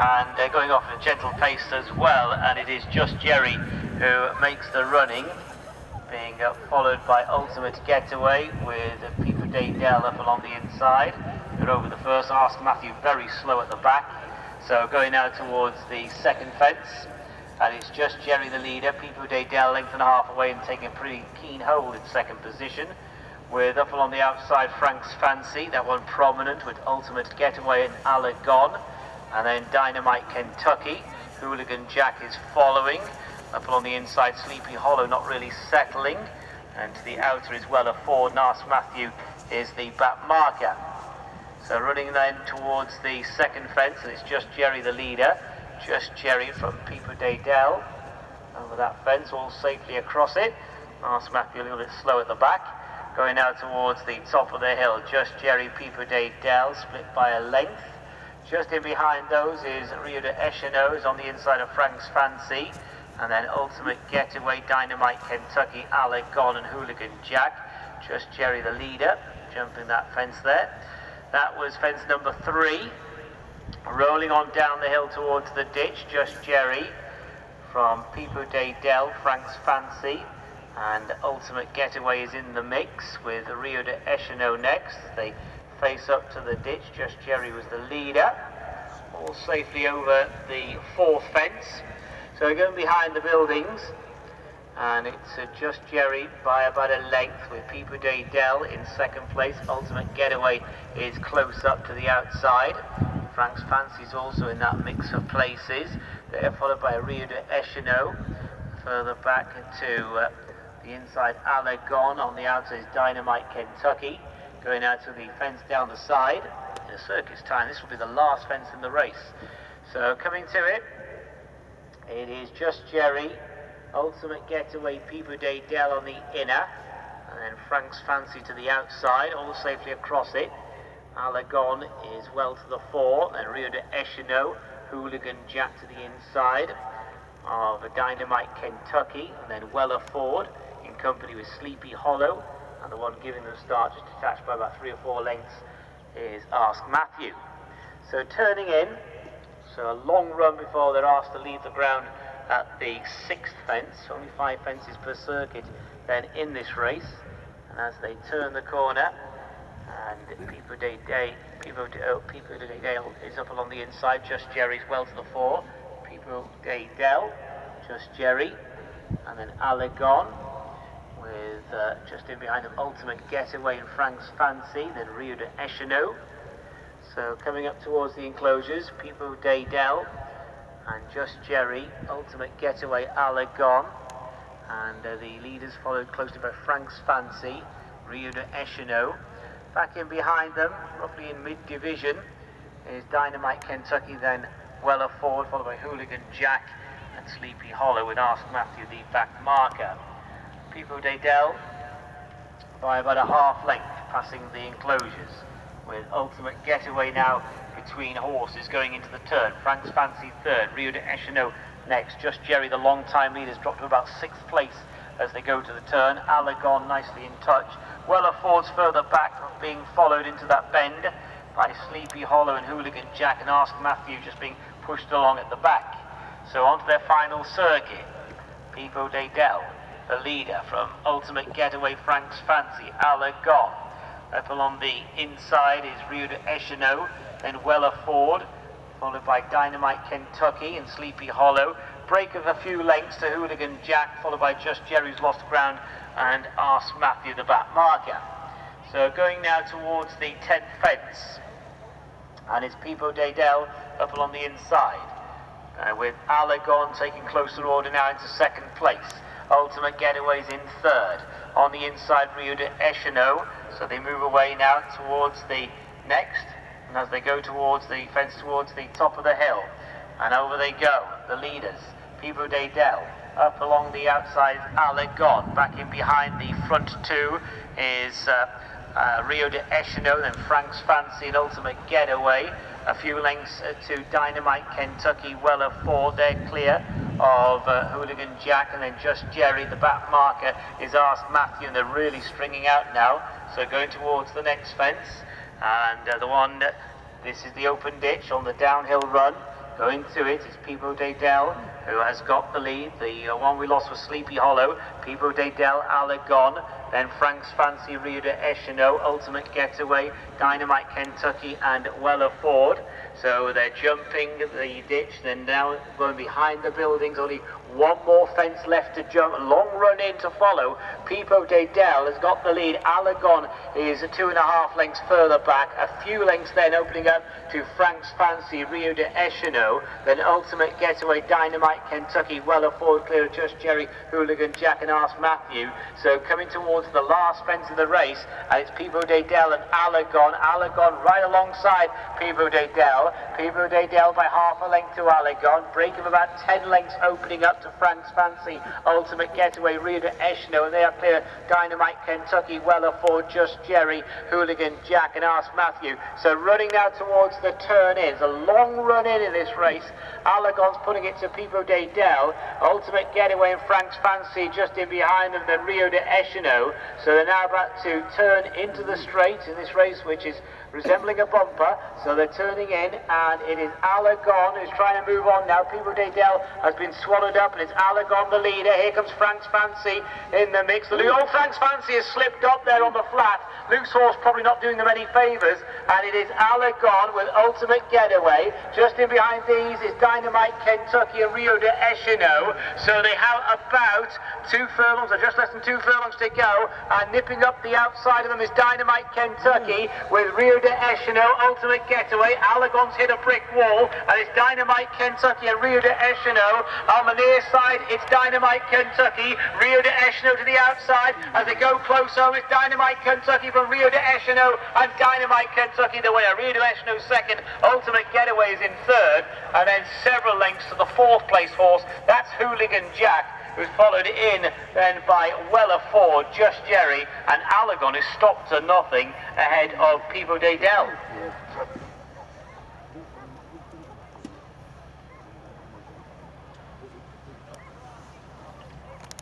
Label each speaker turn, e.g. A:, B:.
A: and going off at a gentle pace as well, and it is Just Jerry who makes the running, being followed by Ultimate Getaway with Peter Dale up along the inside. Got over the first, Ask Matthew very slow at the back, so going now towards the second fence, and it's Just Jerry the leader, Peter Dale length and a half away and taking a pretty keen hold in second position, with up along the outside Frank's Fancy, that one prominent with Ultimate Getaway and Alagon, and then Dynamite Kentucky. Hooligan Jack is following. Up along the inside, Sleepy Hollow not really settling, and to the outer is Well Afford. Ask Matthew is the back marker. So running then towards the second fence, and it's Just Jerry the leader. Just Jerry from Peter Dale over that fence, all safely across it. Ask Matthew a little bit slow at the back. Going now towards the top of the hill, Just Jerry, Peter Dale, split by a length. Just in behind those is Rio de Echeno's on the inside of Frank's Fancy, and then Ultimate Getaway, Dynamite Kentucky, Alagon and Hooligan Jack. Just Jerry the leader, jumping that fence there. That was fence number 3. Rolling on down the hill towards the ditch, Just Jerry from Peter Dale, Frank's Fancy, and Ultimate Getaway is in the mix with Rio de Echeno next. They face up to the ditch. Just Jerry was the leader, all safely over the 4th fence. So going behind the buildings, and it's Just Jerry by about a length with Peter Dale in second place. Ultimate Getaway is close up to the outside. Frank's Fancy is also in that mix of places. They're followed by Rio de Echeno. Further back to the inside, Alagon. On the outside is Dynamite Kentucky. Going out to the fence down the side. In a circus time, this will be the last fence in the race. So coming to it, it is Just Jerry, Ultimate Getaway, Peter Dale on the inner, and then Frank's Fancy to the outside, all safely across it. Alagon is well to the fore, then Rio de Echeno, Hooligan Jack to the inside of Dynamite Kentucky, and then Well Afford in company with Sleepy Hollow, and the one giving them start, just detached by about 3 or 4 lengths, is Ask Matthew. So turning in, so a long run before they're asked to leave the ground at the 6th fence. Only 5 fences per circuit then in this race, and as they turn the corner, and Peter Dale is up along the inside. Just Jerry's well to the fore. Peter Dale, Just Jerry, and then Alagon with just in behind them Ultimate Getaway and Frank's Fancy, then Rio de Echeno. So coming up towards the enclosures, Peter Dale and Just Jerry, Ultimate Getaway, Alagon, and the leaders followed closely by Frank's Fancy, Rio de Echeno. Back in behind them, roughly in mid-division, is Dynamite Kentucky, then Well Afford, followed by Hooligan Jack and Sleepy Hollow, with Ask Matthew the back marker. Peter Dale by about a half length, passing the enclosures, with Ultimate Getaway now between horses going into the turn. Frank's Fancy 3rd, Rio de Echeno next. Just Jerry, the long-time leaders, dropped to about 6th place as they go to the turn. Alagon nicely in touch. Well Afford's further back, being followed into that bend by Sleepy Hollow and Hooligan Jack, and Ask Matthew just being pushed along at the back. So on to their final circuit. Peter Dale, the leader from Ultimate Getaway, Frank's Fancy, Alagon. Up along the inside is Rio de Echeno, then Well Afford, followed by Dynamite Kentucky and Sleepy Hollow. Break of a few lengths to Hooligan Jack, followed by Just Jerry's lost ground and Ask Matthew the back marker. So going now towards the 10th fence, and it's Peter Dale up along the inside, with Alagon taking closer order now into 2nd place. Ultimate Getaway's in 3rd. On the inside, Rio de Echeno, so they move away now towards the next, and as they go towards the fence, towards the top of the hill, and over they go, the leaders, Peter Dale. Up along the outside, Alagon. Back in behind the front 2 is Rio de Echeno, then Frank's Fancy and Ultimate Getaway. A few lengths to Dynamite Kentucky, Well Afford. They're clear of Hooligan Jack, and then Just Jerry. The back marker is Ask Matthew, and they're really stringing out now. So going towards the next fence, and this is the open ditch on the downhill run. Going to it is Pipo Daydell, who has got the lead. The one we lost was Sleepy Hollow. Pipo Daydell, Alagon, then Frank's Fancy, Rio de Echino, Ultimate Getaway, Dynamite Kentucky, and Weller Ford. So they're jumping the ditch, then now going behind the buildings. Only one more fence left to jump. Long run in to follow. Pipo Daydell has got the lead. Alagon is 2.5 lengths further back. A few lengths then opening up to Frank's Fancy, Rio de Echino, then Ultimate Getaway, Dynamite Kentucky, Weller Ford, clear of Just Jerry, Hooligan Jack, and Ask Matthew. So coming towards the last fence of the race, and it's Pipo Daydell and Alagon. Alagon right alongside Pipo Daydell. Pipo Daydell by half a length to Alagon. Break of about 10 lengths opening up to Frank's Fancy, Ultimate Getaway, Rio de Echino, and they are clear Dynamite Kentucky, Weller Ford, Just Jerry, Hooligan Jack, and Ask Matthew. So running now towards the turn in. It's a long run in this race. Alagon's putting it to Pipo Daydell. Ultimate Getaway and Frank's Fancy just in behind them, then Rio de Echino. So they're now about to turn into the straight in this race, which is resembling a bumper. So they're turning in, and it is Alagon who's trying to move on now. Pipo Daydell has been swallowed up, and it's Alagon the leader. Here comes Frank's Fancy in the mix. Oh, Frank's Fancy has slipped up there on the flat. Luke's horse probably not doing them any favours, and it is Alagon with Ultimate Getaway. Just in behind these is Dynamite Kentucky and Rio de Echino. So they have about 2 furlongs, or just less than 2 furlongs to go, and nipping up the outside of them is Dynamite Kentucky with Rio de Echino, Ultimate Getaway. Alagon's hit a brick wall, and it's Dynamite Kentucky and Rio de Echino. On the near side, it's Dynamite Kentucky, Rio de Echino to the outside. As they go close home, it's Dynamite Kentucky from Rio de Echino, and Dynamite Kentucky the winner. Rio de Echino second, Ultimate Getaway is in third, and then several lengths to the 4th place horse. That's Hooligan Jack, who's followed in then by Weller Ford, Just Jerry, and Alagon is stopped to nothing ahead of Pipo Daydell.